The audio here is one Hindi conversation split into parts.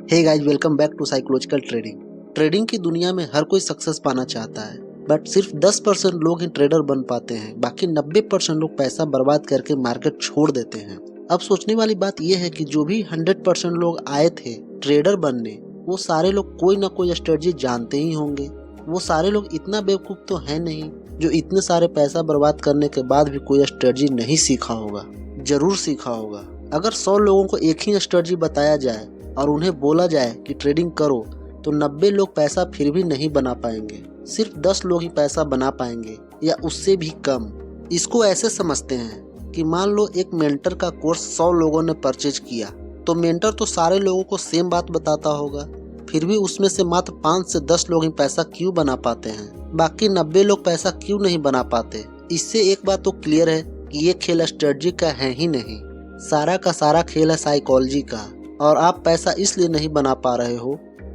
Hey guys, welcome back to psychological trading. Trading की दुनिया में हर कोई सक्सेस पाना चाहता है, बट सिर्फ 10% लोग ही ट्रेडर बन पाते हैं। बाकी 90% लोग पैसा बर्बाद करके मार्केट छोड़ देते हैं। अब सोचने वाली बात यह है कि जो भी 100% लोग आए थे ट्रेडर बनने, वो सारे लोग कोई ना कोई स्ट्रेटजी जानते ही होंगे। वो सारे लोग इतना बेवकूफ़ तो है नहीं जो इतने सारे पैसा बर्बाद करने के बाद भी कोई स्ट्रेटजी नहीं सीखा होगा। जरूर सीखा होगा। अगर 100 लोगों को एक ही स्ट्रेटजी बताया जाए और उन्हें बोला जाए कि ट्रेडिंग करो, तो 90 लोग पैसा फिर भी नहीं बना पाएंगे। सिर्फ 10 लोग ही पैसा बना पाएंगे या उससे भी कम। इसको ऐसे समझते हैं कि मान लो एक मेंटर का कोर्स 100 लोगों ने परचेज किया, तो मेंटर तो सारे लोगों को सेम बात बताता होगा, फिर भी उसमें से मात्र 5 से 10 लोग ही पैसा क्यों बना पाते हैं, बाकी 90 लोग पैसा क्यों नहीं बना पाते। इससे एक बात तो क्लियर है कि ये खेल स्ट्रेटजी का है ही नहीं, सारा का सारा खेल है साइकोलॉजी का। और आप पैसा इसलिए नहीं बना पा रहे हो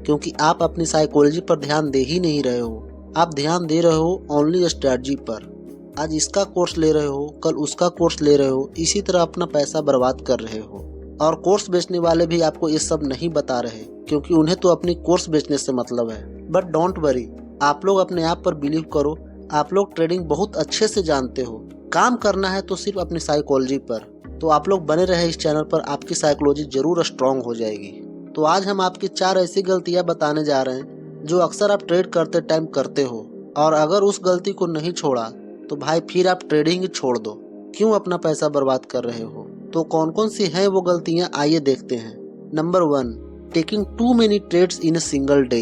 क्योंकि आप अपनी साइकोलॉजी पर ध्यान दे ही नहीं रहे हो। आप ध्यान दे रहे हो ओनली स्ट्रेटजी पर। आज इसका कोर्स ले रहे हो, कल उसका कोर्स ले रहे हो, इसी तरह अपना पैसा बर्बाद कर रहे हो। और कोर्स बेचने वाले भी आपको ये सब नहीं बता रहे क्योंकि उन्हें तो अपनी कोर्स बेचने से मतलब है। बट डोंट वरी, आप लोग अपने आप पर बिलीव करो। आप लोग ट्रेडिंग बहुत अच्छे से जानते हो। काम करना है तो सिर्फ अपनी साइकोलॉजी पर। तो आप लोग बने रहे इस चैनल पर, आपकी साइकोलॉजी जरूर स्ट्रांग हो जाएगी। तो आज हम आपकी 4 ऐसी गलतियां बताने जा रहे हैं जो अक्सर आप ट्रेड करते टाइम करते हो, और अगर उस गलती को नहीं छोड़ा तो भाई फिर आप ट्रेडिंग ही छोड़ दो। क्यों अपना पैसा बर्बाद कर रहे हो? तो कौन कौन सी हैं वो गलतियां, आइए देखते हैं। Number 1, taking too many trades in a single day.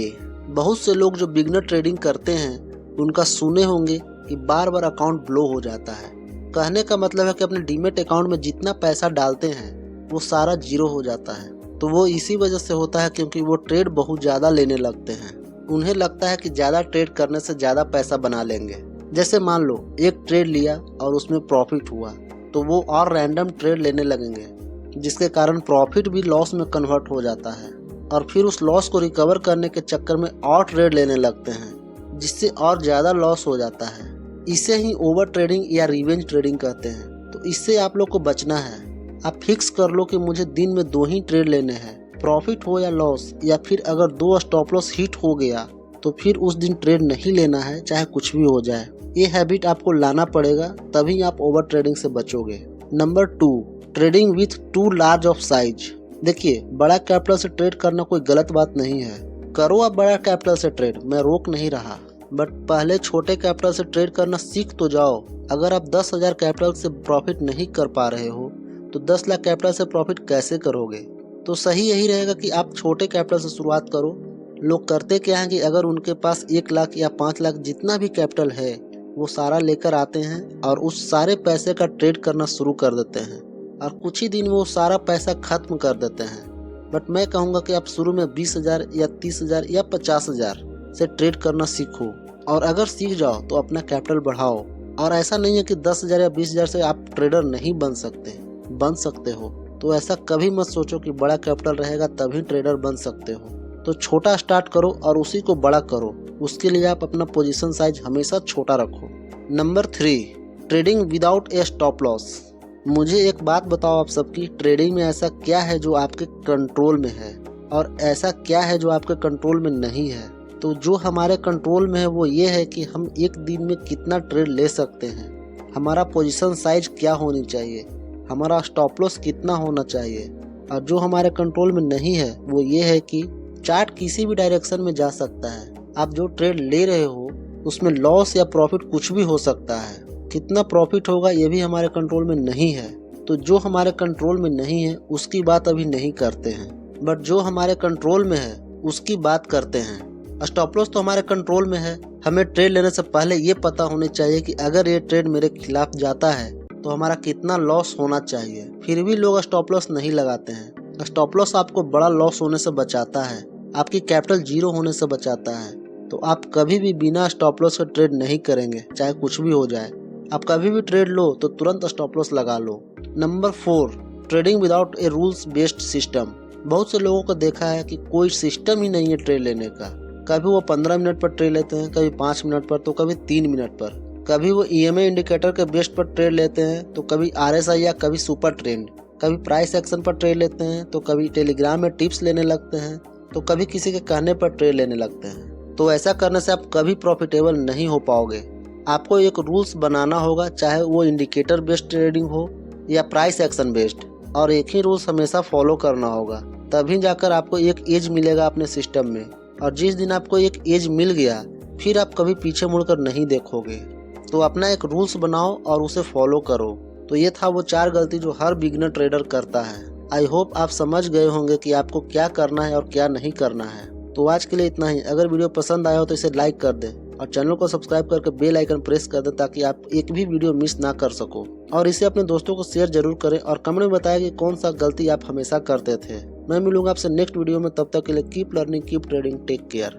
बहुत से लोग जो बिगनर ट्रेडिंग करते हैं उनका सुने होंगे कि बार बार अकाउंट ब्लो हो जाता है। कहने का मतलब है कि अपने डीमेट अकाउंट में जितना पैसा डालते हैं वो सारा जीरो हो जाता है। तो वो इसी वजह से होता है क्योंकि वो ट्रेड बहुत ज़्यादा लेने लगते हैं। उन्हें लगता है कि ज़्यादा ट्रेड करने से ज़्यादा पैसा बना लेंगे। जैसे मान लो एक ट्रेड लिया और उसमें प्रॉफिट हुआ, तो वो और रैंडम ट्रेड लेने लगेंगे, जिसके कारण प्रॉफिट भी लॉस में कन्वर्ट हो जाता है। और फिर उस लॉस को रिकवर करने के चक्कर में और ट्रेड लेने लगते हैं, जिससे और ज़्यादा लॉस हो जाता है। इसे ही ओवर ट्रेडिंग या रिवेंज ट्रेडिंग कहते हैं। तो इससे आप लोग को बचना है। आप फिक्स कर लो कि मुझे दिन में 2 ही ट्रेड लेने हैं, प्रॉफिट हो या लॉस, या फिर अगर 2 स्टॉप लॉस हिट हो गया तो फिर उस दिन ट्रेड नहीं लेना है, चाहे कुछ भी हो जाए। ये हैबिट आपको लाना पड़ेगा, तभी आप ओवर ट्रेडिंग से बचोगे। Number 2, trading with too large of size. देखिए, बड़ा कैपिटल से ट्रेड करना कोई गलत बात नहीं है। करो आप बड़ा कैपिटल से ट्रेड, मैं रोक नहीं रहा, बट पहले छोटे कैपिटल से ट्रेड करना सीख तो जाओ। अगर आप 10,000 कैपिटल से प्रॉफिट नहीं कर पा रहे हो तो 10 लाख कैपिटल से प्रॉफिट कैसे करोगे? तो सही यही रहेगा कि आप छोटे कैपिटल से शुरुआत करो। लोग करते क्या है कि अगर उनके पास 1 लाख या 5 लाख जितना भी कैपिटल है वो सारा लेकर आते हैं और उस सारे पैसे का ट्रेड करना शुरू कर देते हैं, और कुछ ही दिन में वो सारा पैसा खत्म कर देते हैं। बट मैं कहूँगा कि आप शुरू में 20,000 या 30,000 या 50,000 से ट्रेड करना सीखो, और अगर सीख जाओ तो अपना कैपिटल बढ़ाओ। और ऐसा नहीं है कि 10,000 या 20,000 से आप ट्रेडर नहीं बन सकते, बन सकते हो। तो ऐसा कभी मत सोचो कि बड़ा कैपिटल रहेगा तभी ट्रेडर बन सकते हो। तो छोटा स्टार्ट करो और उसी को बड़ा करो। उसके लिए आप अपना पोजीशन साइज हमेशा छोटा रखो। नंबर 3, ट्रेडिंग विदाउट ए स्टॉप लॉस। मुझे एक बात बताओ आप सबकी, ट्रेडिंग में ऐसा क्या है जो आपके कंट्रोल में है और ऐसा क्या है जो आपके कंट्रोल में नहीं है? तो जो हमारे कंट्रोल में है वो ये है कि हम एक दिन में कितना ट्रेड ले सकते हैं, हमारा पोजीशन साइज क्या होनी चाहिए, हमारा स्टॉप लॉस कितना होना चाहिए। और जो हमारे कंट्रोल में नहीं है वो ये है कि चार्ट किसी भी डायरेक्शन में जा सकता है। आप जो ट्रेड ले रहे हो उसमें लॉस या प्रॉफिट कुछ भी हो सकता है। कितना प्रॉफिट होगा ये भी हमारे कंट्रोल में नहीं है। तो जो हमारे कंट्रोल में नहीं है उसकी बात अभी नहीं करते हैं, बट जो हमारे कंट्रोल में है उसकी बात करते हैं। स्टॉप लॉस तो हमारे कंट्रोल में है। हमें ट्रेड लेने से पहले ये पता होनी चाहिए कि अगर ये ट्रेड मेरे खिलाफ जाता है तो हमारा कितना लॉस होना चाहिए। फिर भी लोग स्टॉप लॉस नहीं लगाते हैं। स्टॉप लॉस आपको बड़ा लॉस होने से बचाता है, आपकी कैपिटल जीरो होने से बचाता है। तो आप कभी भी बिना स्टॉप लॉस के ट्रेड नहीं करेंगे, चाहे कुछ भी हो जाए। आप कभी भी ट्रेड लो तो तुरंत स्टॉप लॉस लगा लो। Number 4, trading without a rules based system. बहुत से लोगों को देखा है कि कोई सिस्टम ही नहीं है ट्रेड लेने का। कभी वो 15 मिनट पर ट्रेड लेते हैं, कभी 5 मिनट पर, तो कभी 3 मिनट पर। कभी वो EMA इंडिकेटर के बेस पर ट्रेड लेते हैं, तो कभी RSI या कभी सुपर ट्रेंड। कभी प्राइस एक्शन पर ट्रेड लेते हैं, तो कभी टेलीग्राम में टिप्स लेने लगते हैं। तो कभी किसी के कहने पर ट्रेड लेने लगते हैं। तो ऐसा करने से आप कभी प्रॉफिटेबल नहीं हो पाओगे। आपको एक रूल्स बनाना होगा, चाहे वो इंडिकेटर बेस्ड ट्रेडिंग हो या प्राइस एक्शन बेस्ड, और एक ही रूल्स हमेशा फॉलो करना होगा। तभी जाकर आपको एक एज मिलेगा अपने सिस्टम में, और जिस दिन आपको एक एज मिल गया फिर आप कभी पीछे मुड़कर नहीं देखोगे। तो अपना एक रूल्स बनाओ और उसे फॉलो करो। तो ये था वो 4 गलती जो हर बिगिनर ट्रेडर करता है। आई होप आप समझ गए होंगे कि आपको क्या करना है और क्या नहीं करना है। तो आज के लिए इतना ही। अगर वीडियो पसंद आया हो तो इसे लाइक कर दें और चैनल को सब्सक्राइब करके बेल आइकन प्रेस कर दें ताकि आप एक भी वीडियो मिस ना कर सको। और इसे अपने दोस्तों को शेयर जरूर करें और कमेंट में बताएं कि कौन सा गलती आप हमेशा करते थे। मैं मिलूंगा आपसे नेक्स्ट वीडियो में, तब तक के लिए keep learning, keep trading, take care.